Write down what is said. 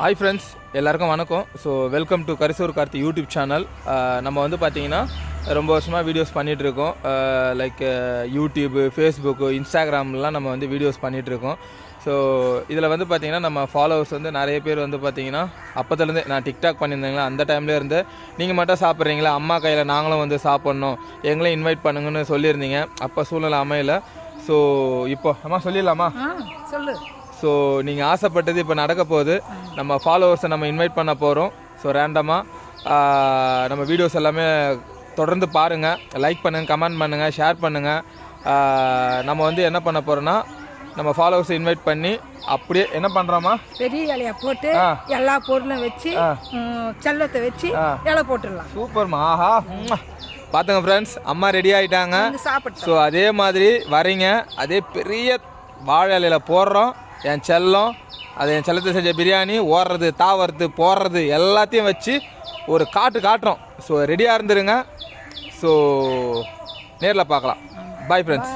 Hi friends, எல்லாருக்கும் வணக்கம். So welcome to Karisur Karthi YouTube channel. நம்ம வந்து பார்த்திங்கன்னா ரொம்ப வருஷமாக வீடியோஸ் பண்ணிகிட்ருக்கோம். லைக் யூடியூப்பு, ஃபேஸ்புக்கு, இன்ஸ்டாகிராம்லாம் நம்ம வந்து வீடியோஸ் பண்ணிகிட்ருக்கோம். ஸோ இதில் வந்து பார்த்திங்கன்னா நம்ம ஃபாலோவர்ஸ் வந்து நிறைய பேர் வந்து பார்த்திங்கன்னா அப்போத்துலேருந்து நான் டிக்டாக் பண்ணியிருந்தேங்களா அந்த டைம்லேயே இருந்து நீங்கள் மட்டும் சாப்பிட்றீங்களா, அம்மா கையில் நாங்களும் வந்து சாப்பிட்ணும், எங்களையும் இன்வைட் பண்ணுங்கன்னு சொல்லியிருந்தீங்க. அப்போ சூழ்நிலை அமையலை. ஸோ இப்போ அம்மா சொல்லிடலாமா? சொல்லு. ஸோ நீங்கள் ஆசைப்பட்டது இப்போ நடக்க போகுது. நம்ம ஃபாலோவர்ஸை நம்ம இன்வைட் பண்ண போகிறோம். ஸோ ரேண்டமாக நம்ம வீடியோஸ் எல்லாமே தொடர்ந்து பாருங்கள், லைக் பண்ணுங்கள், கமெண்ட் பண்ணுங்கள், ஷேர் பண்ணுங்கள். நம்ம வந்து என்ன பண்ண போகிறோன்னா நம்ம ஃபாலோவர்ஸை இன்வைட் பண்ணி அப்படியே என்ன பண்ணுறோமா, பெரிய இலையை போட்டு எல்லா பொருளும் வச்சு செல்லத்தை வச்சு இலை போட்டுடலாம். சூப்பர்மா. ஆஹா, பார்த்துங்க ஃப்ரெண்ட்ஸ், அம்மா ரெடி ஆகிட்டாங்க. சாப்பிட்டு ஸோ அதே மாதிரி வரீங்க, அதே பெரிய வாழை இலையில் போடுறோம். என் செல்லம், அது என் செல்லத்தை செஞ்ச பிரியாணி, ஓடுறது, தாவறது, போடுறது எல்லாத்தையும் வச்சு ஒரு காட்டுறோம். ஸோ ரெடியாக இருந்துருங்க. ஸோ நேரில் பார்க்கலாம். Bye friends.